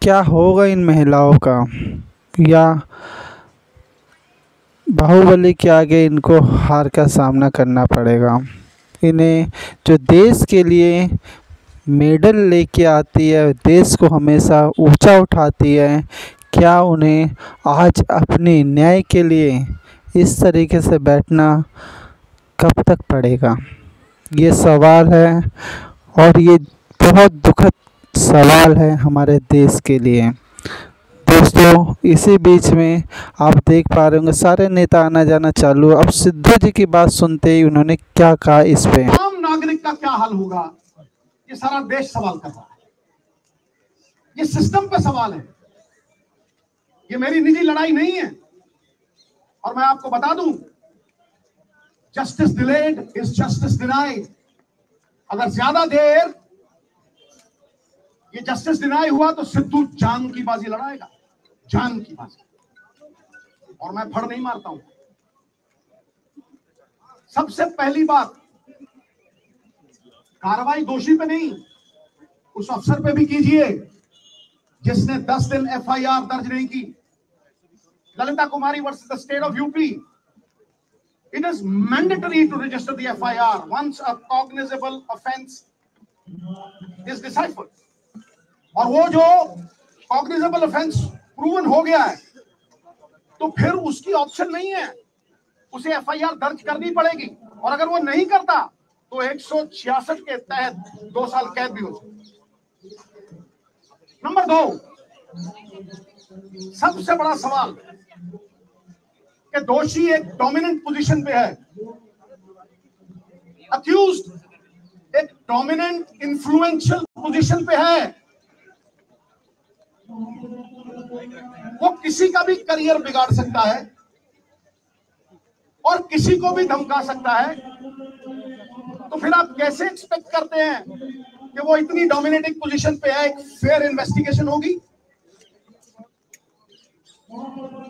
क्या होगा इन महिलाओं का, या बाहुबली के आगे इनको हार का सामना करना पड़ेगा। इन्हें जो देश के लिए मेडल लेके आती है, देश को हमेशा ऊंचा उठाती है, क्या उन्हें आज अपने न्याय के लिए इस तरीके से बैठना कब तक पड़ेगा? ये सवाल है, और ये बहुत दुखद सवाल है हमारे देश के लिए। दोस्तों, इसी बीच में आप देख पा रहे होंगे सारे नेता आना जाना चालू। अब सिद्धू जी की बात सुनते ही उन्होंने क्या कहा इस पे। आम नागरिक का क्या हाल होगा, ये सारा देश सवाल कर रहा है। ये सिस्टम पे सवाल है, ये मेरी निजी लड़ाई नहीं है। और मैं आपको बता दूं, justice delayed is justice denied. अगर ज्यादा देर ये जस्टिस डिनाई हुआ तो सिद्धू जान की बाजी लड़ाएगा, जान की बाजी। और मैं फड़ नहीं मारता हूं। सबसे पहली बात, कार्रवाई दोषी पे नहीं, उस अफसर पे भी कीजिए जिसने 10 दिन एफआईआर दर्ज नहीं की। Lalita Kumari versus the state of UP, it is mandatory to register the FIR once a cognizable offence is deciphered. और वो जो कॉग्निजेबल ऑफेंस प्रूवन हो गया है तो फिर उसकी ऑप्शन नहीं है, उसे एफआईआर दर्ज करनी पड़ेगी। और अगर वो नहीं करता तो 166 के तहत 2 साल कैद भी हो सकती। नंबर 2, सबसे बड़ा सवाल कि दोषी एक डोमिनेंट पोजीशन पे है, अक्यूज्ड एक डोमिनेंट इन्फ्लुएंशियल पोजीशन पे है। वो किसी का भी करियर बिगाड़ सकता है और किसी को भी धमका सकता है। तो फिर आप कैसे एक्सपेक्ट करते हैं कि वो इतनी डोमिनेटिंग पोजीशन पे है, एक फेयर इन्वेस्टिगेशन होगी?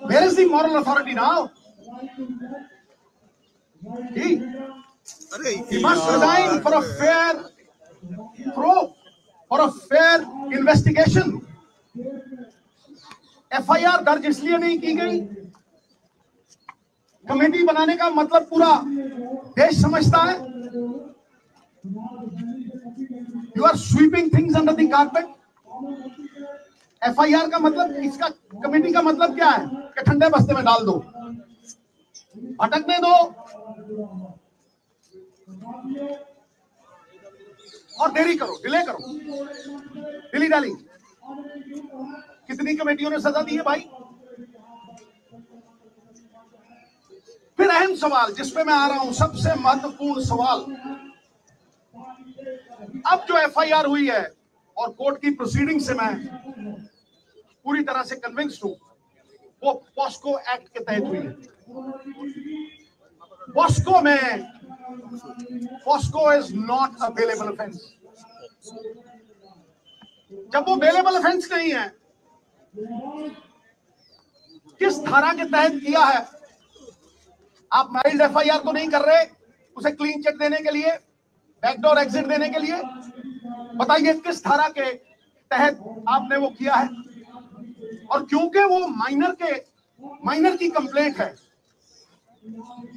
Where is the moral authority now? He must resign for a fair probe, for a fair investigation. FIR दर्ज इसलिए नहीं की गई, कमेटी बनाने का मतलब पूरा देश समझता है। You are sweeping things under the carpet. FIR का मतलब, इसका कमेटी का मतलब क्या है कि ठंडे बस्ते में डाल दो, भटकने दो और देरी करो, डिले करो, डिली डाली। कितनी कमेटियों ने सजा दी है भाई? फिर अहम सवाल जिस पे मैं आ रहा हूं, सबसे महत्वपूर्ण सवाल, अब जो एफआईआर हुई है और कोर्ट की प्रोसीडिंग से मैं पूरी तरह से कन्विंस्ड हूं, वो पॉस्को एक्ट के तहत हुई है। पॉस्को में, POCSO is not a bailable offence. जब वो बेलेबल ऑफेंस नहीं है, किस धारा के तहत किया है? आप माइल्ड एफआईआर तो नहीं कर रहे उसे क्लीन चिट देने के लिए, बैकडोर एग्जिट देने के लिए। बताइए किस धारा के तहत आपने वो किया है? और क्योंकि वो माइनर की कंप्लेंट है,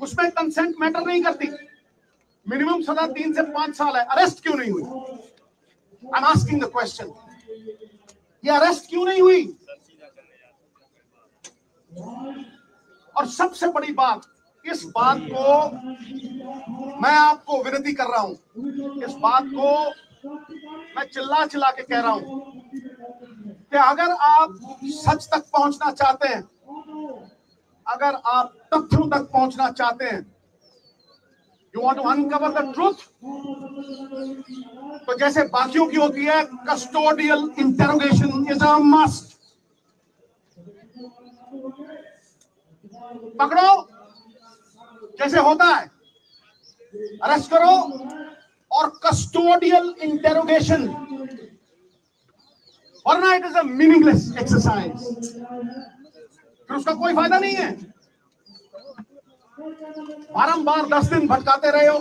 उसमें कंसेंट मैटर नहीं करती। मिनिमम सजा 3 से 5 साल है। अरेस्ट क्यों नहीं हुई? I am asking the question, ये अरेस्ट क्यों नहीं हुई? और सबसे बड़ी बात, इस बात को मैं आपको विनती कर रहा हूं, इस बात को मैं चिल्ला चिल्ला के कह रहा हूं कि अगर आप सच तक पहुंचना चाहते हैं, अगर आप तथ्यों तक पहुंचना चाहते हैं, you want to uncover the truth, तो जैसे बाकियों की होती है, custodial interrogation is a must. पकड़ो जैसे होता है, अरेस्ट करो और कस्टोडियल इंटेरोगेशन, वरना it is a meaningless exercise. फिर उसका कोई फायदा नहीं है। बारंबार 10 दिन भटकाते रहे हो।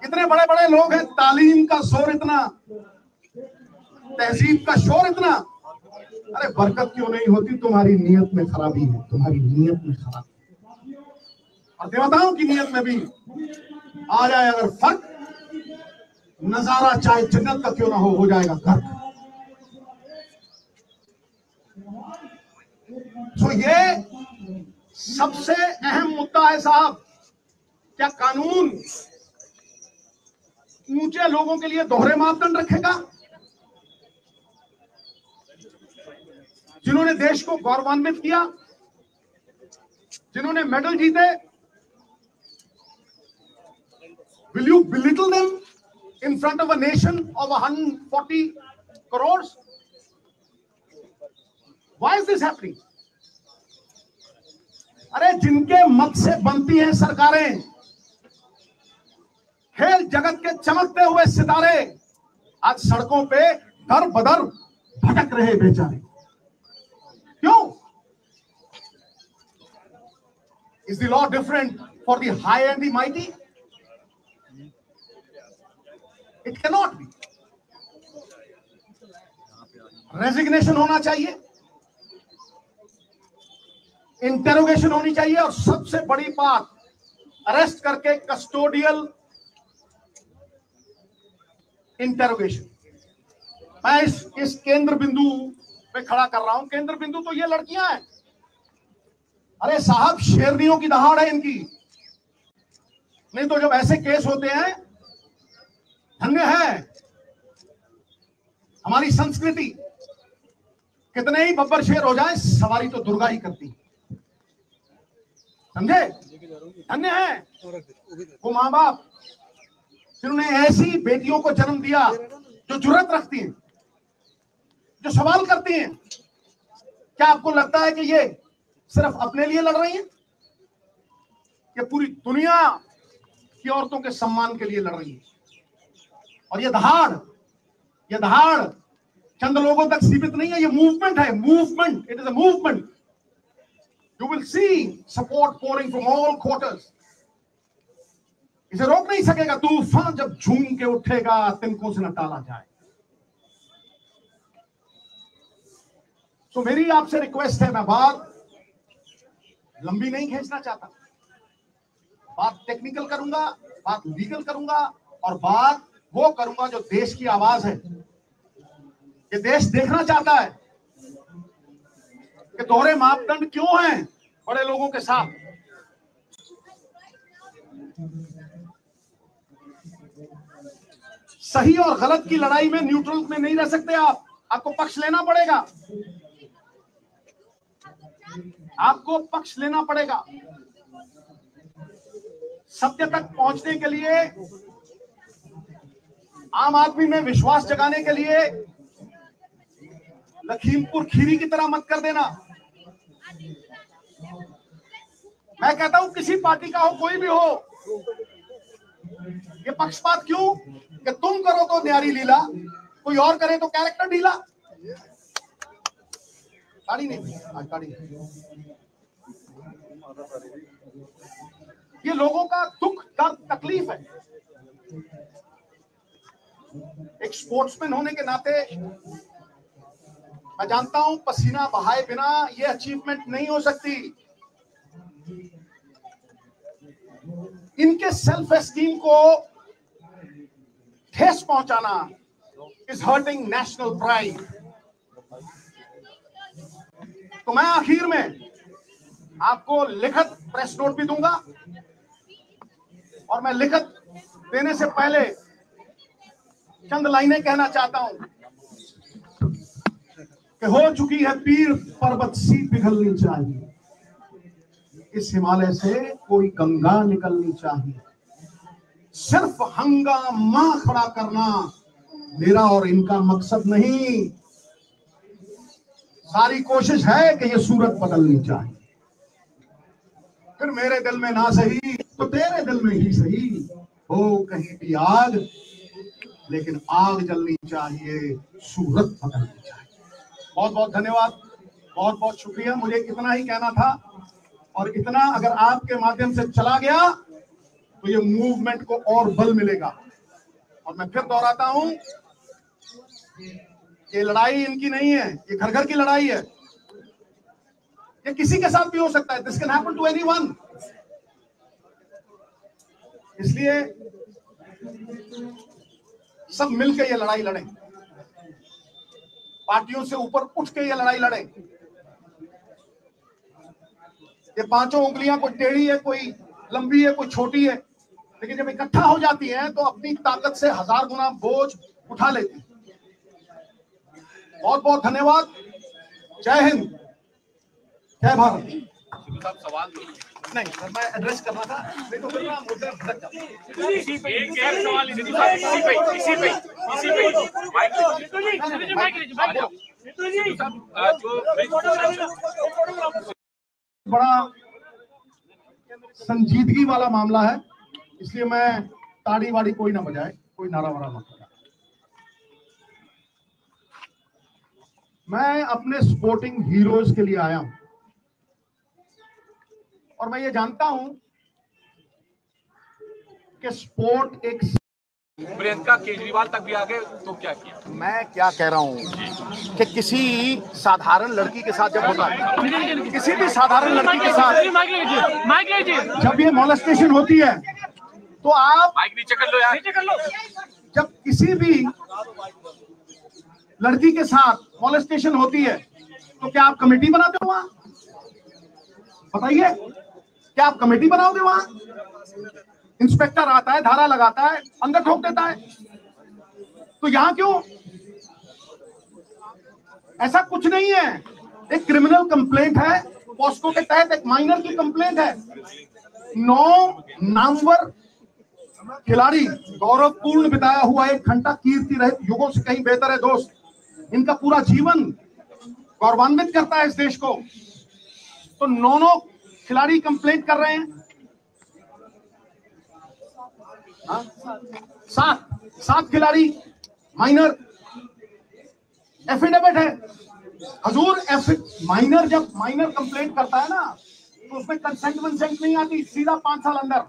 इतने बड़े बड़े लोग हैं, तालीम का जोर इतना, तहजीब का शोर इतना, अरे बरकत क्यों नहीं होती? तुम्हारी नीयत में खराबी है, तुम्हारी नीयत में खराबी। और देवताओं की नीयत में भी आ जाए अगर फर्क, नजारा चाहे जन्नत का क्यों ना हो जाएगा गर्क। तो ये सबसे अहम मुद्दा है साहब। क्या कानून ऊंचे लोगों के लिए दोहरे मापदंड रखेगा? जिन्होंने देश को गौरवान्वित किया, जिन्होंने मेडल जीते, will you belittle them in front of a nation of 140 crores? Why is this happening? अरे जिनके मत से बनती हैं सरकारें, खेल जगत के चमकते हुए सितारे आज सड़कों पे दर बदर भटक रहे बेचारे। क्यों? Is the law different for the high and the mighty? It cannot be. Resignation होना चाहिए, इंटेरोगेशन होनी चाहिए, और सबसे बड़ी बात, अरेस्ट करके कस्टोडियल इंटेरोगेशन। मैं इस केंद्र बिंदु पे खड़ा कर रहा हूं। केंद्र बिंदु तो ये लड़कियां हैं। अरे साहब, शेरनियों की दहाड़ है इनकी। नहीं तो जब ऐसे केस होते हैं, धन्य है हमारी संस्कृति। कितने ही बब्बर शेर हो जाए, सवारी तो दुर्गा ही करती है, समझे? धन्य है वो माँ बाप जिन्होंने ऐसी बेटियों को जन्म दिया जो जुर्रत रखती हैं, जो सवाल करती हैं। क्या आपको लगता है कि ये सिर्फ अपने लिए लड़ रही हैं? ये पूरी दुनिया की औरतों के सम्मान के लिए लड़ रही है। और ये दहाड़ चंद लोगों तक सीमित नहीं है, ये मूवमेंट है। Movement, it is a movement. You will see support pouring from all quarters. इसे रोक नहीं सकेगा तूफान, जब झूम के उठेगा तिनकों से न टाला जाए। तो मेरी आपसे रिक्वेस्ट है, मैं बात लंबी नहीं खींचना चाहता, बात टेक्निकल करूंगा, बात लीगल करूंगा, और बात वो करूंगा जो देश की आवाज है। ये देश देखना चाहता है कि दोहरे मापदंड क्यों हैं बड़े लोगों के साथ। सही और गलत की लड़ाई में न्यूट्रल में नहीं रह सकते आप, आपको पक्ष लेना पड़ेगा, आपको पक्ष लेना पड़ेगा। सत्य तक पहुंचने के लिए, आम आदमी में विश्वास जगाने के लिए लखीमपुर खीरी की तरह मत कर देना। मैं कहता हूं किसी पार्टी का हो, कोई भी हो, ये पक्षपात क्यों कि तुम करो तो न्यारी लीला, कोई और करे तो कैरेक्टर ढीला। गाड़ी नहीं, गाड़ी नहीं। ये लोगों का दुख, दर्द, तकलीफ है। एक स्पोर्ट्समैन होने के नाते मैं जानता हूं पसीना बहाए बिना ये अचीवमेंट नहीं हो सकती। इनके सेल्फ एस्टीम को ठेस पहुंचाना इज हर्टिंग नेशनल प्राइड। तो मैं आखिर में आपको लिखित प्रेस नोट भी दूंगा, और मैं लिखित देने से पहले चंद लाइनें कहना चाहता हूं कि हो चुकी है पीर पर्वत सी पिघलनी चाहिए, इस हिमालय से कोई गंगा निकलनी चाहिए। सिर्फ हंगामा खड़ा करना मेरा और इनका मकसद नहीं, सारी कोशिश है कि ये सूरत बदलनी चाहिए। फिर मेरे दिल में ना सही तो तेरे दिल में ही सही, हो कहीं भी आग, लेकिन आग जलनी चाहिए, सूरत बदलनी चाहिए। बहुत बहुत धन्यवाद, बहुत बहुत शुक्रिया। मुझे इतना ही कहना था, और इतना अगर आपके माध्यम से चला गया तो ये मूवमेंट को और बल मिलेगा। और मैं फिर दोहराता हूं, ये लड़ाई इनकी नहीं है, ये घर घर की लड़ाई है। ये किसी के साथ भी हो सकता है, this can happen to anyone. इसलिए सब मिलकर ये लड़ाई लड़ें, पार्टियों से ऊपर उठ के ये लड़ाई लड़ें। ये पांचों उंगलियां कोई टेढ़ी है, कोई लंबी है, कोई छोटी है, लेकिन जब इकट्ठा हो जाती है तो अपनी ताकत से 1000 गुना बोझ उठा लेती। बहुत बहुत धन्यवाद। जय हिंद, जय भारत। सवाल नहीं सर, मैं एड्रेस करना था, नहीं तो फिर मैं मुद्दा भटक जाता। इसी पे बड़ा संजीदगी वाला मामला है, इसलिए मैं ताड़ी वाड़ी कोई ना बजाए, कोई नारा वारा मत बजाए। मैं अपने स्पोर्टिंग हीरोज के लिए आया हूं और मैं ये जानता हूं कि स्पोर्ट एक, प्रियंका केजरीवाल तक भी आ गए तो क्या किया? मैं क्या कह रहा हूं कि किसी साधारण लड़की के साथ जब होता है, किसी भी साधारण लड़की के साथ जब ये मॉलेस्टेशन होती है तो आप माइक नीचे कर लो यार, नीचे कर लो। जब किसी भी लड़की के साथ मॉलेस्टेशन होती है तो क्या आप कमेटी बनाते हो वहां? बताइए, क्या आप कमेटी बनाओगे वहां? इंस्पेक्टर आता है, धारा लगाता है, अंदर ठोक देता है। तो यहां क्यों? ऐसा कुछ नहीं है। एक क्रिमिनल कंप्लेंट है, पॉस्को के तहत एक माइनर की कंप्लेंट है। 9 नामवर खिलाड़ी, गौरवपूर्ण बिताया हुआ 1 घंटा, कीर्ति रहित, युगों से कहीं बेहतर है दोस्त। इनका पूरा जीवन गौरवान्वित करता है इस देश को। तो 9 खिलाड़ी कंप्लेंट कर रहे हैं। 7 खिलाड़ी माइनर, एफिडेविट है हजूर। माइनर जब माइनर कंप्लेंट करता है ना तो उसमें कंसेंट नहीं आती, सीधा 5 साल अंदर,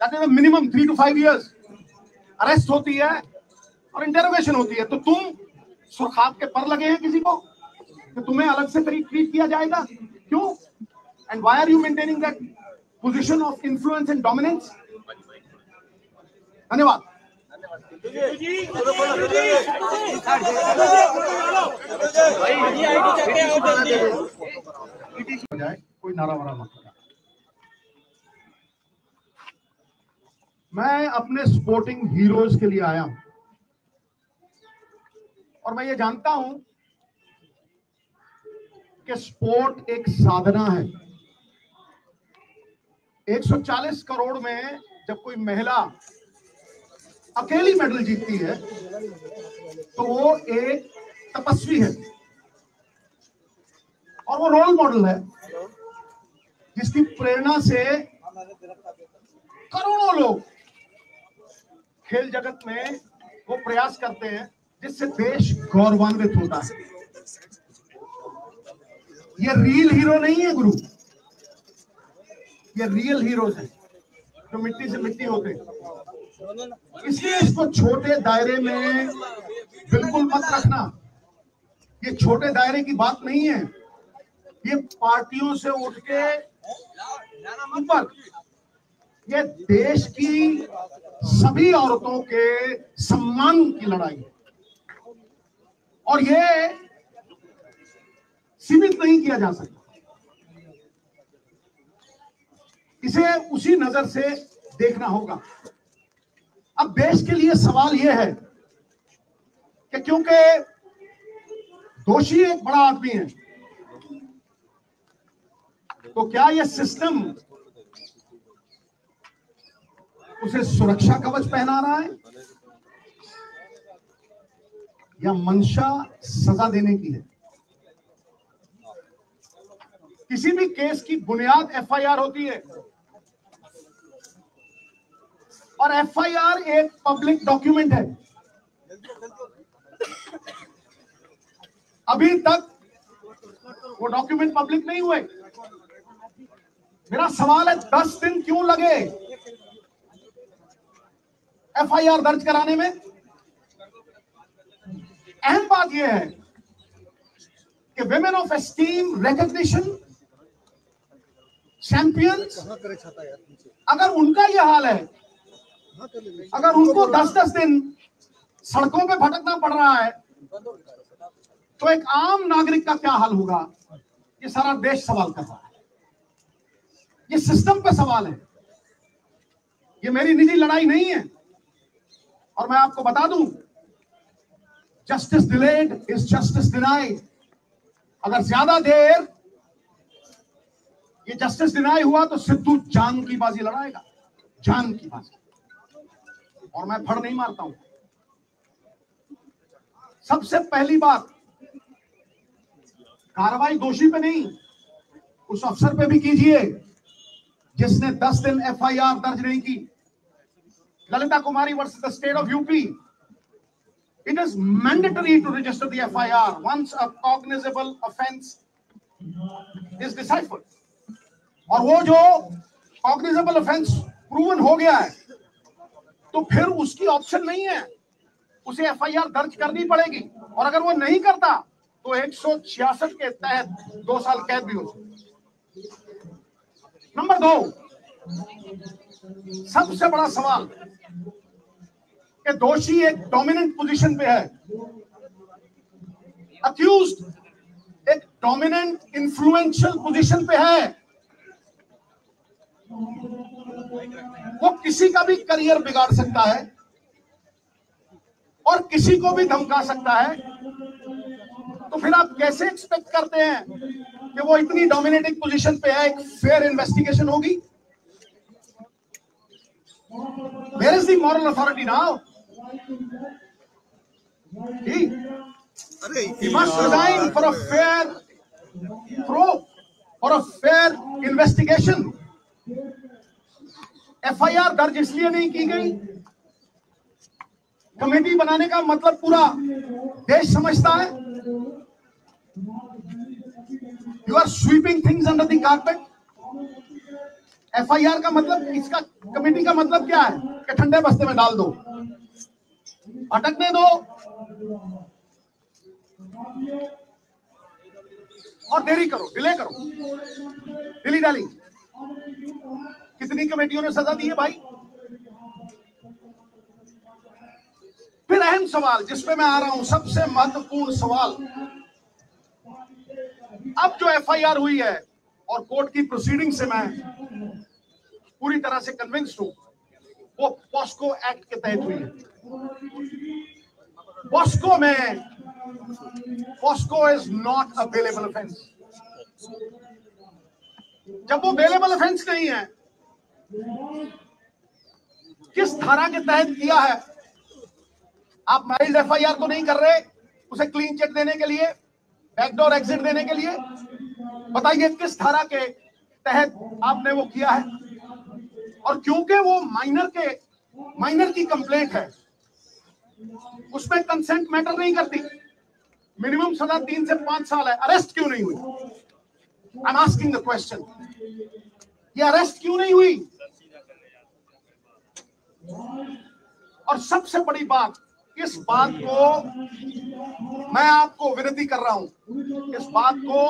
that is minimum 3 to 5 years। Arrest होती है और इंटरोगेशन होती है। तो तुम सुरखाब के पर लगे हैं किसी को कि तुम्हें अलग से ट्रीट किया जाएगा? क्यों? And why are you maintaining that position of influence and dominance? धन्यवाद। कोई नारा वारा मत लगा। मैं अपने स्पोर्टिंग हीरोज के लिए आया हूं और मैं ये जानता हूं कि स्पोर्ट एक साधना है। 140 करोड़ में जब कोई महिला अकेली मेडल जीतती है तो वो एक तपस्वी है और वो रोल मॉडल है, जिसकी प्रेरणा से करोड़ों लोग खेल जगत में वो प्रयास करते हैं जिससे देश गौरवान्वित होता है। ये रियल हीरो नहीं है गुरु, ये रियल हीरोज हैं जो मिट्टी से मिट्टी होते हैं। इसलिए इसको छोटे दायरे में बिल्कुल मत रखना। ये छोटे दायरे की बात नहीं है, ये पार्टियों से उठ के ऊपर, ये देश की सभी औरतों के सम्मान की लड़ाई है और ये सीमित नहीं किया जा सकता। इसे उसी नजर से देखना होगा। अब देश के लिए सवाल यह है कि क्योंकि दोषी एक बड़ा आदमी है, तो क्या यह सिस्टम उसे सुरक्षा कवच पहना रहा है या मंशा सजा देने की है? किसी भी केस की बुनियाद एफआईआर होती है और एफआईआर एक पब्लिक डॉक्यूमेंट है। अभी तक वो डॉक्यूमेंट पब्लिक नहीं हुए। मेरा सवाल है 10 दिन क्यों लगे एफआईआर दर्ज कराने में? अहम बात यह है कि women of esteem, recognition, champions, अगर उनका यह हाल है, अगर उनको 10-10 दिन सड़कों पे भटकना पड़ रहा है, तो एक आम नागरिक का क्या हाल होगा? ये सारा देश सवाल कर रहा है। ये सिस्टम पे सवाल है। ये मेरी निजी लड़ाई नहीं है। और मैं आपको बता दूं, justice delayed is justice denied. अगर ज्यादा देर ये जस्टिस डिनाई हुआ तो सिद्धू जान की बाजी लड़ाएगा, जान की बाजी। और मैं फड़ नहीं मारता हूं। सबसे पहली बात, कार्रवाई दोषी पे नहीं, उस अफसर पे भी कीजिए जिसने 10 दिन एफआईआर दर्ज नहीं की। Lalita Kumari versus the state of UP, it is mandatory to register the FIR once a cognizable offense is deciphered. और वो जो cognizable offense proven हो गया है, तो फिर उसकी ऑप्शन नहीं है, उसे FIR दर्ज करनी पड़ेगी। और अगर वो नहीं करता तो 166 के तहत 2 साल कैद भी हो सकती। नंबर 2, सबसे बड़ा सवाल कि दोषी एक डोमिनेंट पोजीशन पे है, अक्यूज्ड एक डोमिनेंट इन्फ्लुएंशियल पोजीशन पे है, वो किसी का भी करियर बिगाड़ सकता है और किसी को भी धमका सकता है। तो फिर आप कैसे एक्सपेक्ट करते हैं कि वो इतनी डोमिनेटिंग पोजीशन पे है, एक फेयर इन्वेस्टिगेशन होगी? Where is the moral authority now? He must resign for a fair probe, for a fair investigation. FIR दर्ज इसलिए नहीं की गई, कमेटी बनाने का मतलब पूरा देश समझता है। You are sweeping things under the carpet. FIR का मतलब, इसका कमेटी का मतलब क्या है कि ठंडे बस्ते में डाल दो, अटकने दो और देरी करो, डिले करो, डिली डाली। कितनी कमेटियों ने सजा दी है भाई? फिर अहम सवाल जिस पे मैं आ रहा हूं, सबसे महत्वपूर्ण सवाल, अब जो FIR हुई है और कोर्ट की प्रोसीडिंग से मैं पूरी तरह से कन्विंस्ड हूं, वो पॉस्को एक्ट के तहत हुई है। पॉस्को में, POCSO is not a bailable offence. जब वो बेलेबल ऑफेंस नहीं है, किस धारा के तहत किया है? आप माइल्ड FIR तो नहीं कर रहे, उसे क्लीन चिट देने के लिए, बैकडोर एग्जिट देने के लिए। बताइए किस धारा के तहत आपने वो किया है? और क्योंकि वो माइनर की कंप्लेंट है, उसमें कंसेंट मैटर नहीं करती। मिनिमम सजा 3 से 5 साल है। अरेस्ट क्यों नहीं हुई? I am asking the question, ये अरेस्ट क्यों नहीं हुई? और सबसे बड़ी बात, इस बात को मैं आपको विनती कर रहा हूं, इस बात को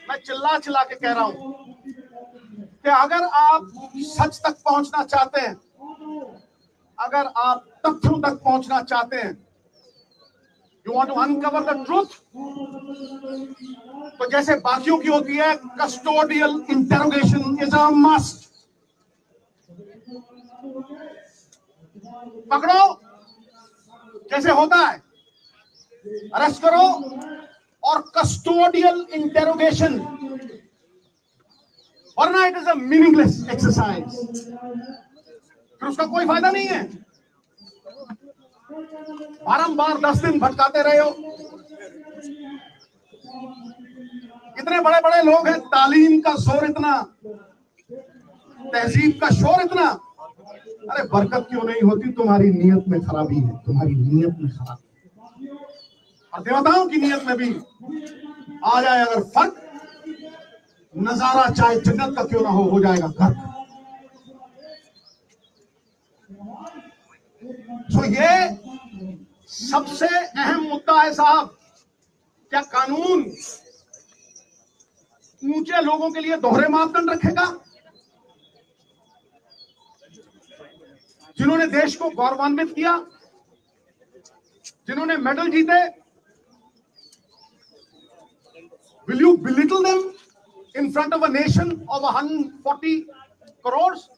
मैं चिल्ला चिल्ला के कह रहा हूं कि अगर आप सच तक पहुंचना चाहते हैं, अगर आप तथ्यों तक पहुंचना चाहते हैं, you want to uncover the truth, तो जैसे बाकियों की होती है, custodial interrogation is a must. पकड़ो जैसे होता है, अरेस्ट करो और कस्टोडियल इंटरोगेशन, वरना it is a meaningless exercise. फिर उसका कोई फायदा नहीं है। बारंबार 10 दिन भटकाते रहे हो। इतने बड़े बड़े लोग हैं, तालीम का शोर इतना, तहजीब का शोर इतना, अरे बरकत क्यों नहीं होती? तुम्हारी नीयत में खराबी है, तुम्हारी नीयत में खराबी है। और देवताओं की नीयत में भी आ जाए अगर फर्क, नजारा चाहे जन्नत का क्यों ना हो जाएगा घर। सो ये सबसे अहम मुद्दा है साहब, क्या कानून ऊंचे लोगों के लिए दोहरे मापदंड रखेगा? जिन्होंने देश को गौरवान्वित किया, जिन्होंने मेडल जीते, will you belittle them in front of a nation of 140 crores?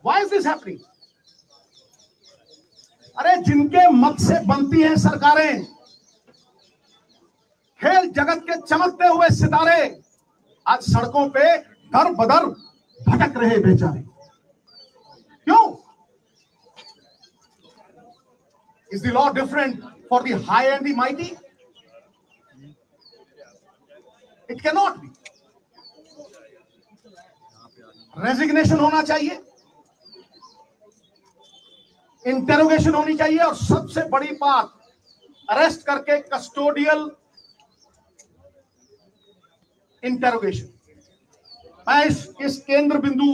Why is this happening? अरे जिनके मत से बनती हैं सरकारें, खेल जगत के चमकते हुए सितारे आज सड़कों पे दर बदर भटक रहे बेचारे। क्यों? Is the law different for the high and the mighty? It cannot be. Resignation होना चाहिए, इंटेरोगेशन होनी चाहिए, और सबसे बड़ी बात, अरेस्ट करके कस्टोडियल इंटेरोगेशन। मैं इस केंद्र बिंदु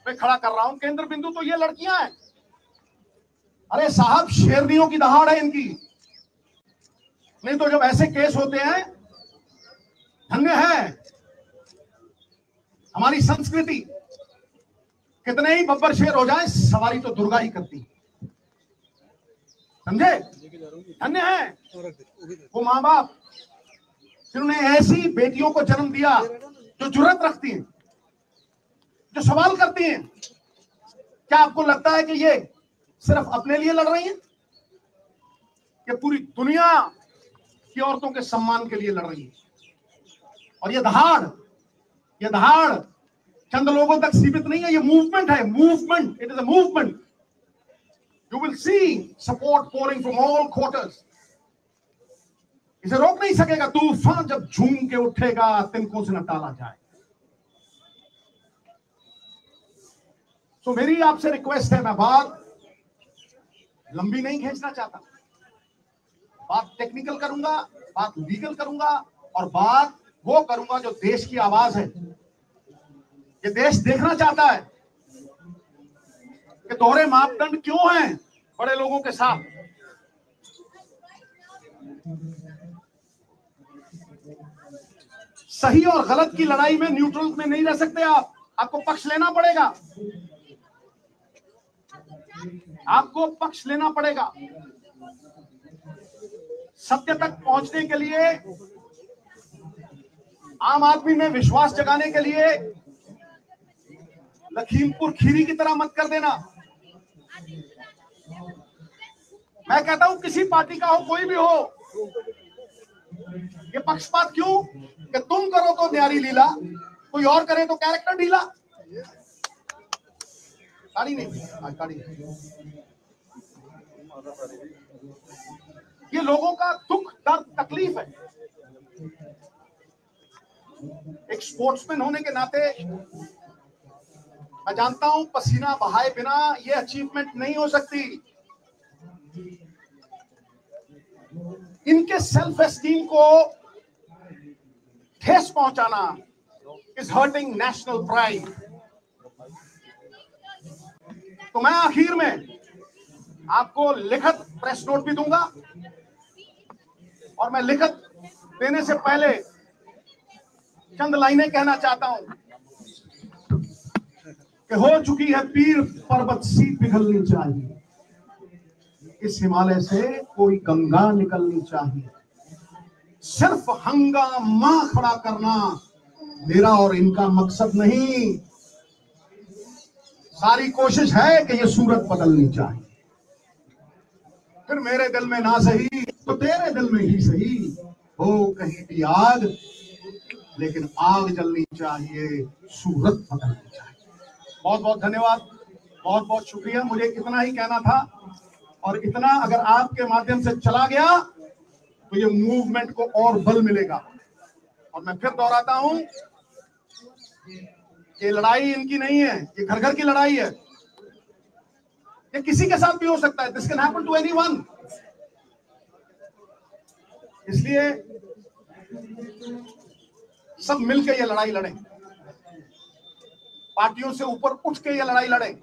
पे खड़ा कर रहा हूं। केंद्र बिंदु तो ये लड़कियां हैं। अरे साहब, शेरनियों की दहाड़ है इनकी। नहीं तो जब ऐसे केस होते हैं, धन्य है हमारी संस्कृति, कितने ही बब्बर शेर हो जाए, सवारी तो दुर्गा ही करती, समझे? धन्य है वो माँ बाप जिन्होंने ऐसी बेटियों को जन्म दिया जो जुर्रत रखती हैं, जो सवाल करती हैं। क्या आपको लगता है कि ये सिर्फ अपने लिए लड़ रही हैं? ये पूरी दुनिया की औरतों के सम्मान के लिए लड़ रही है। और ये दहाड़ चंद लोगों तक सीमित नहीं है, ये मूवमेंट है, movement. It is a movement. You will see support pouring from all quarters. इसे रोक नहीं सकेगा तूफान, जब झूम के उठेगा तिनकों से न टाला जाए। तो मेरी आपसे रिक्वेस्ट है, मैं बात लंबी नहीं खींचना चाहता, बात टेक्निकल करूंगा, बात लीगल करूंगा, और बात वो करूंगा जो देश की आवाज है। ये देश देखना चाहता है कि दोहरे मापदंड क्यों हैं बड़े लोगों के साथ। सही और गलत की लड़ाई में न्यूट्रल में नहीं रह सकते आप, आपको पक्ष लेना पड़ेगा, आपको पक्ष लेना पड़ेगा। सत्य तक पहुंचने के लिए, आम आदमी में विश्वास जगाने के लिए लखीमपुर खीरी की तरह मत कर देना। मैं कहता हूं किसी पार्टी का हो, कोई भी हो, ये पक्षपात क्यों कि तुम करो तो न्यारी लीला, कोई और करे तो कैरेक्टर ढीला। ताड़ी नहीं, आज ताड़ी नहीं। ये लोगों का दुख, दर्द, तकलीफ है। एक स्पोर्ट्समैन होने के नाते मैं जानता हूं पसीना बहाए बिना ये अचीवमेंट नहीं हो सकती। इनके सेल्फ एस्टीम को ठेस पहुंचाना इज हर्टिंग नेशनल प्राइड। तो मैं आखिर में आपको लिखित प्रेस नोट भी दूंगा, और मैं लिखित देने से पहले चंद लाइनें कहना चाहता हूं कि हो चुकी है पीर पर्वत सी पिघलनी चाहिए, इस हिमालय से कोई गंगा निकलनी चाहिए। सिर्फ हंगामा खड़ा करना मेरा और इनका मकसद नहीं, सारी कोशिश है कि ये सूरत बदलनी चाहिए। फिर मेरे दिल में ना सही तो तेरे दिल में ही सही, हो कहीं भी आग, लेकिन आग जलनी चाहिए, सूरत बदलनी चाहिए। बहुत बहुत धन्यवाद, बहुत बहुत शुक्रिया। मुझे इतना ही कहना था, और इतना अगर आपके माध्यम से चला गया तो ये मूवमेंट को और बल मिलेगा। और मैं फिर दोहराता हूं, ये लड़ाई इनकी नहीं है, ये घर घर की लड़ाई है। ये किसी के साथ भी हो सकता है, this can happen to anyone. इसलिए सब मिलकर ये लड़ाई लड़ें, पार्टियों से ऊपर उठ के ये लड़ाई लड़ें।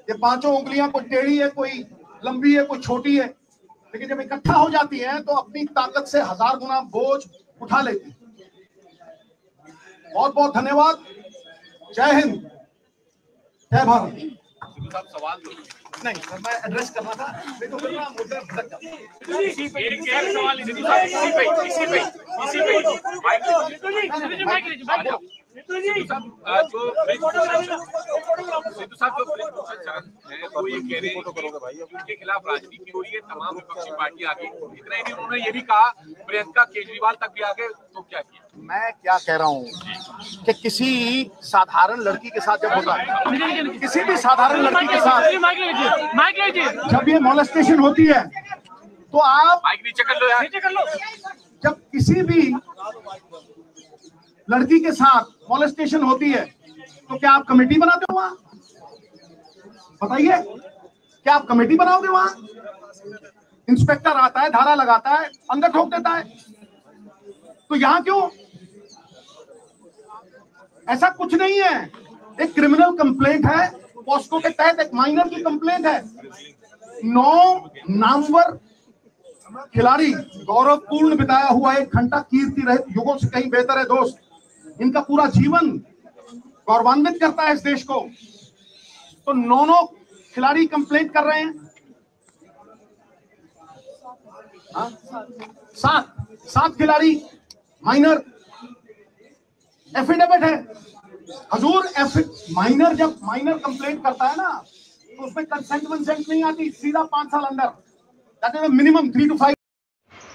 ये पांचों उंगलियां कोई टेढ़ी है, कोई लंबी है, कोई छोटी है, लेकिन जब इकट्ठा हो जाती हैं तो अपनी ताकत से 1000 गुना बोझ उठा लेती हैं। बहुत बहुत धन्यवाद। जय हिंद, जय भारत। साहब सवाल नहीं सर, मैं एड्रेस करना था, नहीं तो फिर मैं मुद्दा भटक जाता। इसी पे सिद्धू साहब जो वो ये कह रहे हैं उनके खिलाफ राजनीति हो रही है, तमाम विपक्षी पार्टी आगे, इतना ही नहीं उन्होंने ये भी कहा प्रियंका केजरीवाल तक भी आगे, तो क्या किया? मैं क्या कह रहा हूँ कि किसी साधारण लड़की के साथ जब होता है, किसी भी साधारण लड़की के साथ जब ये मॉलेस्टेशन होती है तो आप माइक नीचे कर लो यार, नीचे कर लो। जब किसी भी लड़की के साथ मॉलेस्टेशन होती है तो क्या आप कमेटी बनाते हो वहां? बताइए, क्या आप कमेटी बनाओगे वहां? इंस्पेक्टर आता है, धारा लगाता है, अंदर ठोक देता है। तो यहां क्यों? ऐसा कुछ नहीं है। एक क्रिमिनल कंप्लेंट है, पॉस्को के तहत एक माइनर की कंप्लेंट है। 9 नामवर खिलाड़ी गौरवपूर्ण बिताया हुआ 1 घंटा कीर्ति रहित युगों से कहीं बेहतर है दोस्त। इनका पूरा जीवन गौरवान्वित करता है इस देश को। तो 9 खिलाड़ी कंप्लेंट कर रहे हैं। 7 खिलाड़ी माइनर एफिडेविट है। हजूर, माइनर जब माइनर कंप्लेंट करता है ना तो उसमें कंसेंट नहीं आती, सीधा 5 साल अंदर। That is minimum 3 to 5।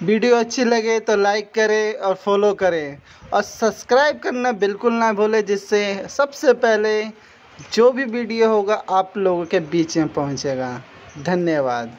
Video अच्छी लगे तो लाइक करें और फॉलो करें और सब्सक्राइब करना बिल्कुल ना भूलें, जिससे सबसे पहले जो भी वीडियो होगा आप लोगों के बीच में पहुंचेगा। धन्यवाद।